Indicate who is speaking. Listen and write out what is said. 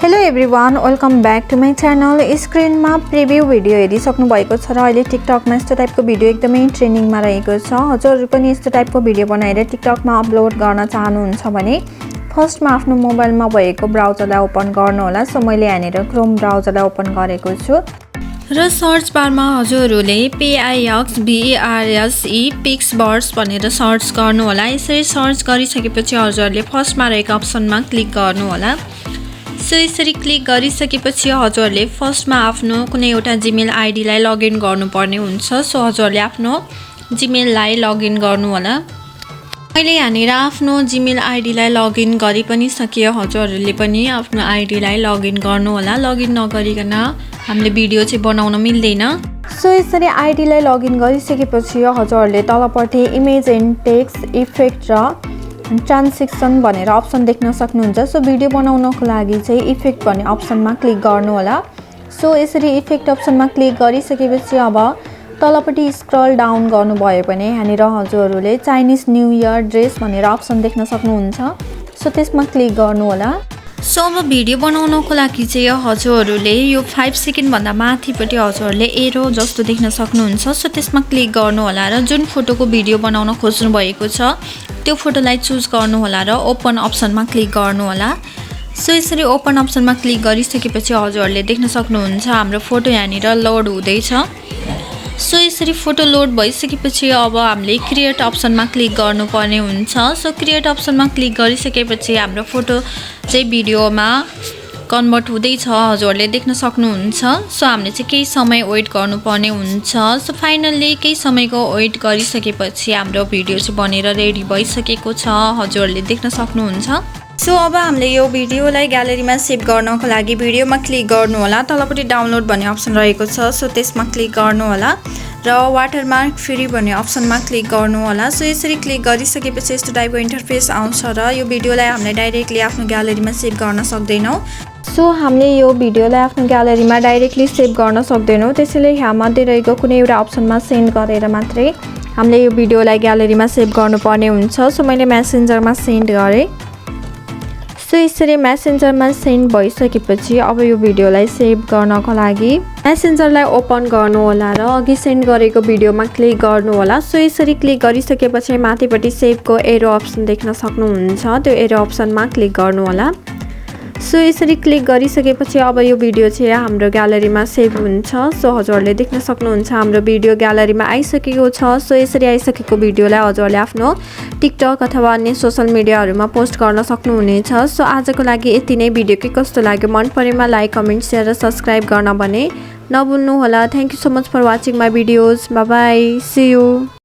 Speaker 1: Hello everyone, welcome back to my channel. Screen में preview video हेरिसक्नु भएको छ र अहिले टिकटक मा यस्तो टाइपको भिडियो एकदमै ट्रेन्डिङ मा रहेको छ। हजुरहरु पनि यस्तो टाइपको भिडियो बनाएर टिकटक मा अपलोड गर्न चाहनुहुन्छ भने फर्स्ट मा आफ्नो मोबाइलमा भएको ब्राउजरलाई ओपन गर्नु होला। सो मैले यहाँनिर क्रोम ब्राउजरलाई ओपन गरेको छु र सर्च बार मा हजुरहरुले pixverse pixverse भनेर सर्च गर्नु होला। यसरी सर्च गरिसकेपछि हजुरहरुले फर्स्ट मा रहेको अप्सनमा क्लिक गर्नु होला। सो यसरी क्लिक गरिसकेपछि हजुरहरुले फर्स्ट मा आफ्नो कुनै एउटा जीमेल आईडी लाई लगइन गर्नुपर्ने हुन्छ। सो हजुरहरुले आफ्नो जीमेल लाई लगइन गर्नु होला। मैले यहाँनिर आफ्नो जीमेल आईडी लाई लगइन गरि पनि सके। हजुरहरुले पनि आफ्नो आईडी लाई लगइन गर्नु होला। लगइन नगरिकन हामीले भिडियो चाहिँ बनाउन मिल्दैन। सो यसरी आईडी लाई लगइन गरिसकेपछि हजुरहरुले तलपट्टि इमेज एन्ड टेक्स्ट इफेक्ट र ट्रान्जेक्सन भनेर अप्सन देख्न सक्नुहुन्छ। सो भिडियो बनाउनको लागि चाहिँ इफेक्ट भन्ने अप्सनमा क्लिक गर्नु होला। सो यसरी इफेक्ट अप्सनमा क्लिक गरिसकेपछि अब तलपट्टि स्क्रल डाउन गर्नुभयो भने यहाँनिर हजुरहरुले चाइनिज न्यू इयर ड्रेस भनेर अप्सन देख्न सक्नुहुन्छ। सो त्यसमा क्लिक गर्नु होला। सो अब भिडियो बनाउनको लागि चाहिँ हजुरहरुले यो 5 सेकेन्ड भन्दा माथिपट्टि हजुरहरुले एरो जस्तो देख्न सक्नुहुन्छ। सो त्यसमा क्लिक गर्नु होला र जुन फोटोको भिडियो बनाउन खोज्नु भएको छ त्यो फोटोलाई चुज गर्नु होला र ओपन अप्सनमा क्लिक गर्नु होला। सो यसरी ओपन अप्सनमा क्लिक गरिसकेपछि हजुरहरुले देख्न सक्नुहुन्छ हाम्रो फोटो यहाँनिर लोड हुँदैछ। सो यसरी फोटो लोड भइसकेपछि अब हामीले क्रिएट अप्सनमा क्लिक गर्नुपर्ने हुन्छ। सो क्रिएट अप्सनमा क्लिक गरिसकेपछि हाम्रो फोटो चाहिँ भिडियोमा कन्भर्ट हुँदैछ हजुरहरुले देख्न सक्नुहुन्छ। सो हामीले चाहिँ केही समय वेट गर्नुपर्ने हुन्छ। सो फाइनल्ली केही समयको वेट गरिसकेपछि हाम्रो भिडियो चाहिँ बनेर रेडी भइसकेको छ हजुरहरुले देख्न सक्नुहुन्छ। सो अब हामीले यो भिडियोलाई ग्यालरीमा सेभ गर्नको लागि भिडियोमा क्लिक गर्नु होला। तलपट्टि डाउनलोड भन्ने अप्सन रहेको छ। सो त्यसमा क्लिक गर्नु होला र वाटरमार्क फ्री भन्ने अप्सनमा क्लिक गर्नु होला। सो यसरी क्लिक गरिसकेपछि यस्तो टाइपको इन्टरफेस आउँछ र यो भिडियोलाई हामीले डाइरेक्टली आफ्नो ग्यालरीमा सेभ गर्न सक्दैनौं। सो हामीले यो भिडियोलाई आफ्नो ग्यालरीमा डाइरेक्टली सेभ गर्न सक्दैनौं। त्यसैले यहाँ मध्ये रहेको कुनै एउटा अप्सनमा सेन्ड गरेर मात्रै हामीले यो भिडियोलाई ग्यालरीमा सेभ गर्नुपर्ने हुन्छ। सो मैले मेसेन्जरमा सेन्ड गरे। सो यसरी मेसेन्जरमा सेन्ड भइसकेपछि अब यो भिडियोलाई सेभ गर्नको लागि मेसेन्जरलाई ओपन गर्नु होला र अघि सेन्ड गरेको भिडियोमा क्लिक गर्नु होला। सो यसरी क्लिक गरिसकेपछि माथिपट्टि सेभको एरो अप्सन देख्न सक्नुहुन्छ। त्यो एरो अप्सनमा क्लिक गर्नु होला। सो यसरी क्लिक गरिसकेपछि अब यो भिडियो चाहिँ हाम्रो ग्यालरीमा सेभ हुन्छ। सो हजुरहरुले देख्न सक्नुहुन्छ हाम्रो भिडियो ग्यालरीमा आइसकेको छ। सो यसरी आइसकेको भिडियोलाई हजुरहरुले आफ्नो टिकटक अथवा अन्य सोशल मिडियाहरुमा पोस्ट गर्न सक्नुहुनेछ। सो आजको लागि यति नै। भिडियो के कस्तो लाग्यो मन परेमा लाइक कमेन्ट शेयर र सब्स्क्राइब गर्न भने नभुल्नु होला। Thank you so much for watching my videos. Bye bye, see you.